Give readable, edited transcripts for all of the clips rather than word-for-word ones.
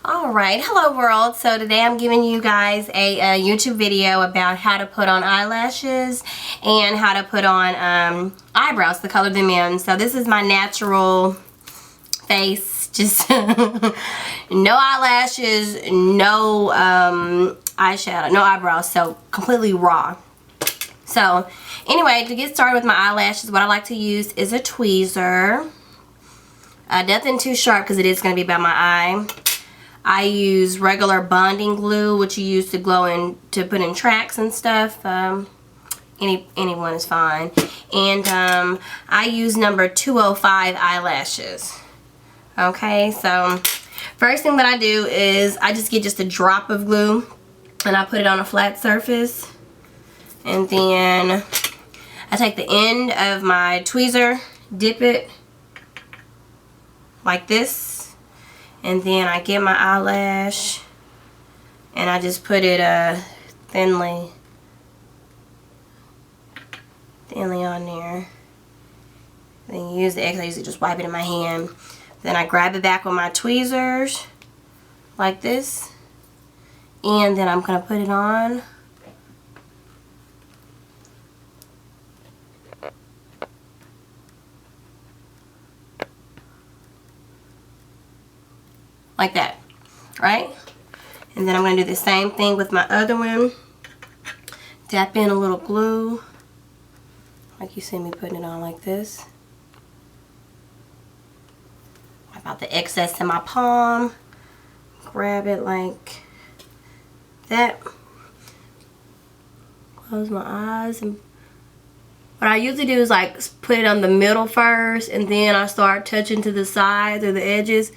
Alright, hello world. So today I'm giving you guys a YouTube video about how to put on eyelashes and how to put on eyebrows to color them in. So this is my natural face, just no eyelashes, no eyeshadow, no eyebrows, so completely raw. So anyway, to get started with my eyelashes, what I like to use is a tweezer. Nothing too sharp because it is going to be by my eye. I use regular bonding glue, which you use to glue in, to put in tracks and stuff. Anyone is fine. And I use number 205 eyelashes. Okay, so first thing that I do is I just get just a drop of glue and I put it on a flat surface. And then I take the end of my tweezer, dip it like this. And then I get my eyelash and I just put it thinly on there. Then use the X, I usually just wipe it in my hand. Then I grab it back with my tweezers like this. And then I'm going to put it on. Like that, right? And then I'm going to do the same thing with my other one. Dab in a little glue, like you see me putting it on like this. Wipe out the excess in my palm. Grab it like that. Close my eyes. And what I usually do is like put it on the middle first, and then I start touching to the sides or the edges.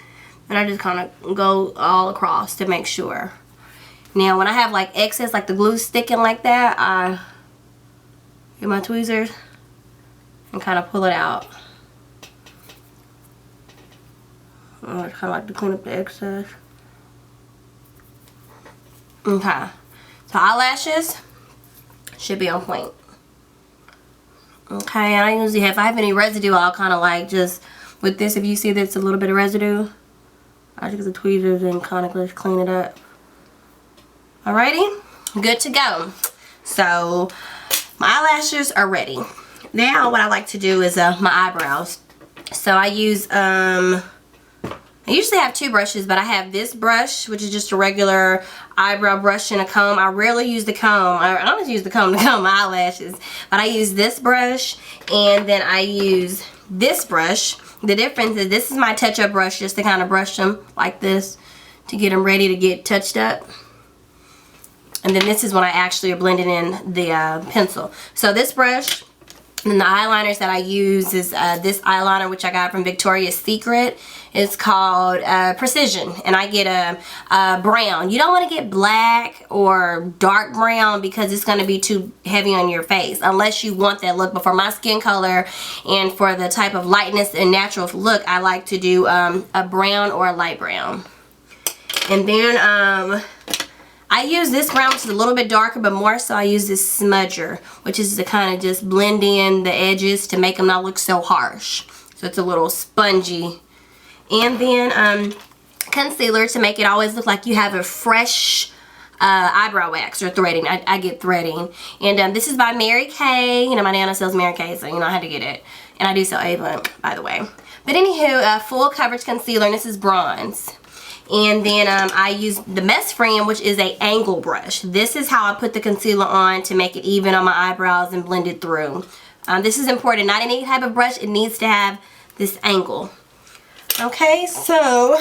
And I just kind of go all across to make sure. Now when I have like excess, like the glue sticking like that, I get my tweezers and kind of pull it out. I kind of like to clean up the excess. Okay, so eyelashes should be on point. Okay, and I usually have, if I have any residue, I'll kind of like just, with this, if you see there's a little bit of residue, I just get the tweezers and kind of just clean it up. Alrighty, good to go. So my eyelashes are ready. Now what I like to do is my eyebrows. So I use, I usually have two brushes, but I have this brush, which is just a regular eyebrow brush and a comb. I rarely use the comb. I don't use the comb to comb my eyelashes, but I use this brush, and then I use this brush. The difference is this is my touch-up brush, just to kind of brush them like this to get them ready to get touched up. And then this is when I actually are blending in the pencil. So this brush, and the eyeliners that I use is this eyeliner, which I got from Victoria's Secret. It's called Precision, and I get a brown. You don't want to get black or dark brown because it's going to be too heavy on your face, unless you want that look. But for my skin color and for the type of lightness and natural look, I like to do a brown or a light brown. And then I use this brown, which is a little bit darker, but more so I use this smudger, which is to kind of just blend in the edges to make them not look so harsh. So it's a little spongy. And then concealer to make it always look like you have a fresh eyebrow wax or threading. I get threading. And this is by Mary Kay. You know, my Nana sells Mary Kay, so you know I had to get it. And I do sell Ava, by the way. But anywho, full coverage concealer, and this is bronze. And then I use the Best Friend, which is a angle brush. This is how I put the concealer on to make it even on my eyebrows and blend it through. This is important. Not any type of brush. It needs to have this angle. Okay, so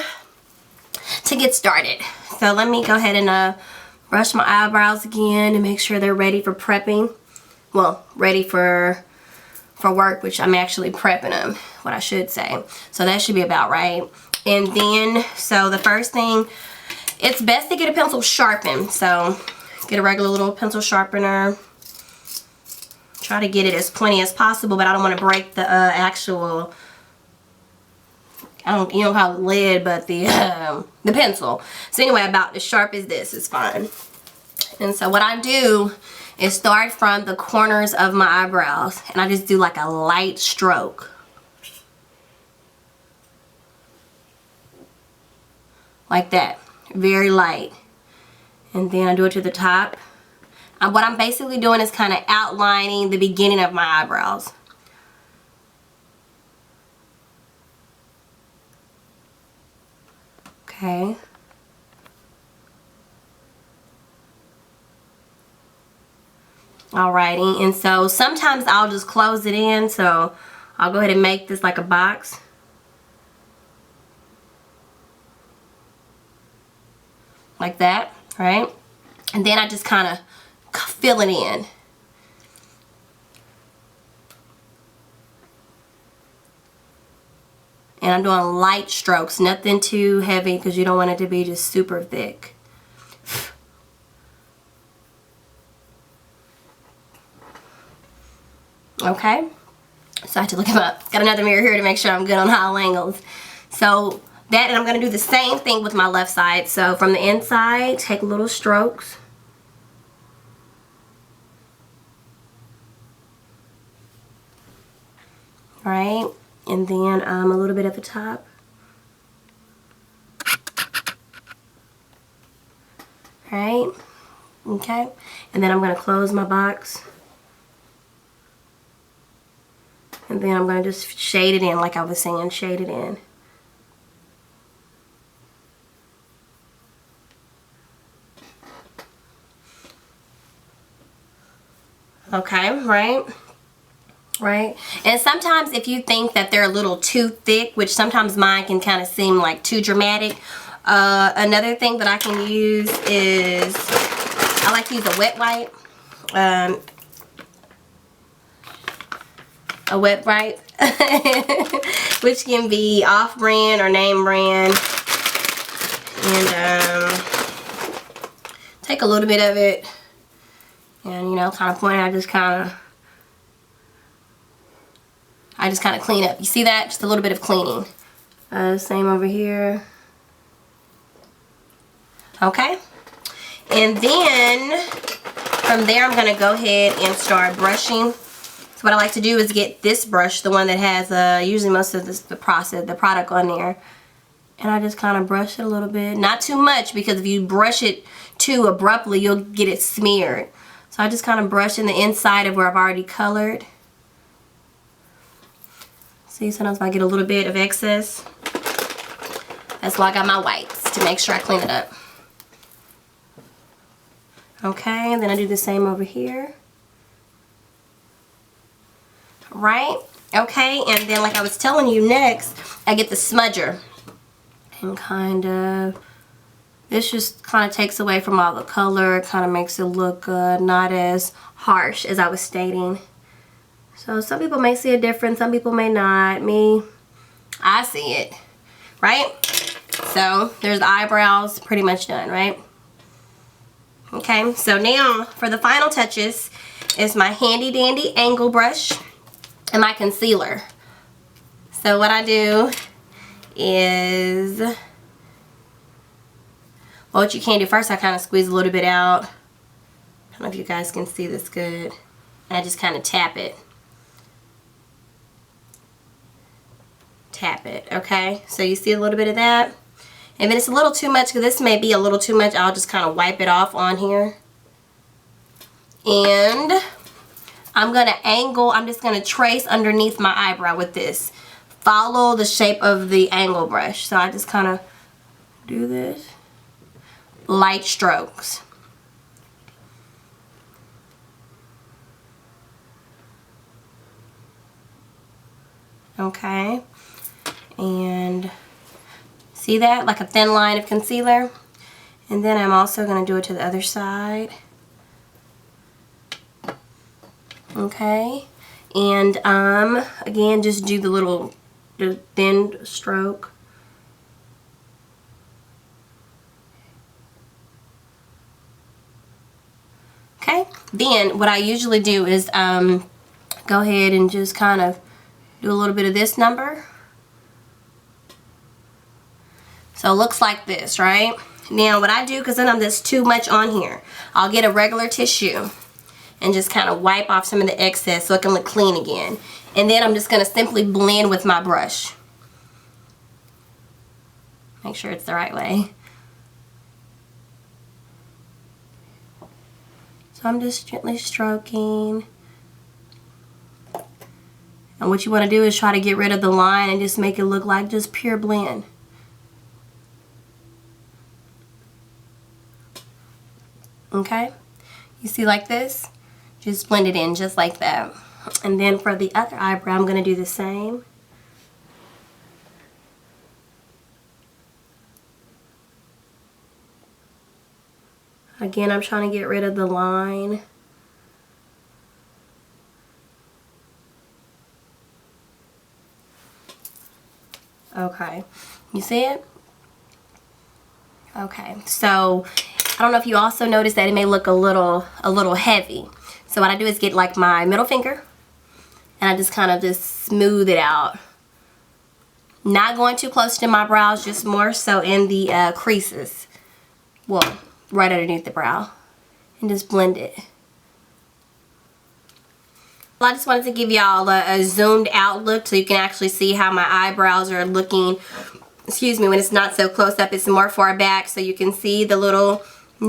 to get started. So let me go ahead and brush my eyebrows again to make sure they're ready for prepping. Well, ready for work, which I'm actually prepping them, what I should say. So that should be about right. And then, so the first thing, it's best to get a pencil sharpened. So get a regular little pencil sharpener. Try to get it as pointy as possible, but I don't want to break the actual, you don't call it lead, but the pencil. So anyway, about as sharp as this is fine. And so what I do is start from the corners of my eyebrows, and I just do like a light stroke. Like that. very light. And then I do it to the top. What I'm basically doing is kind of outlining the beginning of my eyebrows. Okay. Alrighty, and so sometimes I'll just close it in, so I'll go ahead and make this like a box. Like that, right? And then I just kind of fill it in. And I'm doing light strokes, nothing too heavy because you don't want it to be just super thick. Okay, so I have to look at got another mirror here to make sure I'm good on all angles. So that, and I'm going to do the same thing with my left side. So from the inside, take little strokes. Right, and then a little bit at the top. Right, okay, and then I'm going to close my box. And then I'm going to just shade it in like I was saying, shade it in. Okay, right? Right? And sometimes if you think that they're a little too thick, which sometimes mine can kind of seem like too dramatic, another thing that I can use is, I like to use a wet wipe. A wet wipe, which can be off-brand or name brand. And take a little bit of it and, you know, kind of point out, I just kind of clean up. You see that? Just a little bit of cleaning. Same over here. Okay. And then from there I'm going to go ahead and start brushing. So what I like to do is get this brush, the one that has usually most of the product on there. And I just kind of brush it a little bit. Not too much, because if you brush it too abruptly, you'll get it smeared. So I just kind of brush in the inside of where I've already colored. See, sometimes I get a little bit of excess. That's why I got my wipes, to make sure I clean it up. Okay, and then I do the same over here. Right? Okay, and then like I was telling you, next I get the smudger. And kind of, this just kind of takes away from all the color. It kind of makes it look not as harsh as I was stating. So some people may see a difference, some people may not. Me, I see it. Right? So there's the eyebrows pretty much done, right? Okay, so now for the final touches is my handy dandy angle brush and my concealer. So what I do is, well, what you can do first, I kind of squeeze a little bit out. I don't know if you guys can see this good. And I just kind of tap it. Tap it, okay? So you see a little bit of that? And if it's a little too much, because this may be a little too much, I'll just kind of wipe it off on here. And I'm going to angle, I'm just going to trace underneath my eyebrow with this. Follow the shape of the angle brush. So I just kind of do this. Light strokes. Okay. And see that? Like a thin line of concealer. And then I'm also going to do it to the other side. Okay. And again, just do the thin stroke. Okay. Then what I usually do is go ahead and just kind of do a little bit of this number. So it looks like this, right? Now what I do, because then there's too much on here, I'll get a regular tissue and just kind of wipe off some of the excess so it can look clean again. And then I'm just going to simply blend with my brush. Make sure it's the right way. I'm just gently stroking. And what you want to do is try to get rid of the line and just make it look like just pure blend. Okay? You see like this? Just blend it in just like that. And then for the other eyebrow, I'm going to do the same. Again, I'm trying to get rid of the line. Okay, you see it? Okay, so I don't know if you also noticed that it may look a little heavy. So what I do is get like my middle finger and I just kind of just smooth it out. Not going too close to my brows, just more so in the creases. Well, right underneath the brow. And just blend it. Well, I just wanted to give y'all a zoomed out look so you can actually see how my eyebrows are looking. Excuse me, when it's not so close up, it's more far back so you can see the little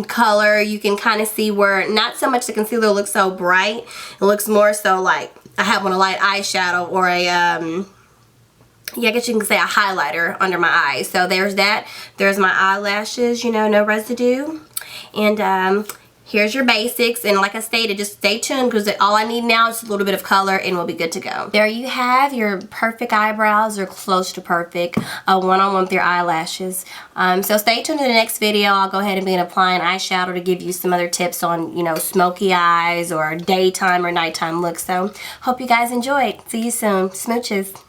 color. You can kind of see where not so much the concealer looks so bright. It looks more so like I have on a light eyeshadow or a yeah, I guess you can say a highlighter under my eyes. So there's that. There's my eyelashes, you know, no residue. And here's your basics. And like I stated, just stay tuned because all I need now is a little bit of color and we'll be good to go. There you have your perfect eyebrows, or close to perfect, one-on-one with your eyelashes. So stay tuned to the next video. I'll go ahead and begin applying eyeshadow to give you some other tips on, you know, smoky eyes or daytime or nighttime looks. So hope you guys enjoyed. See you soon. Smooches.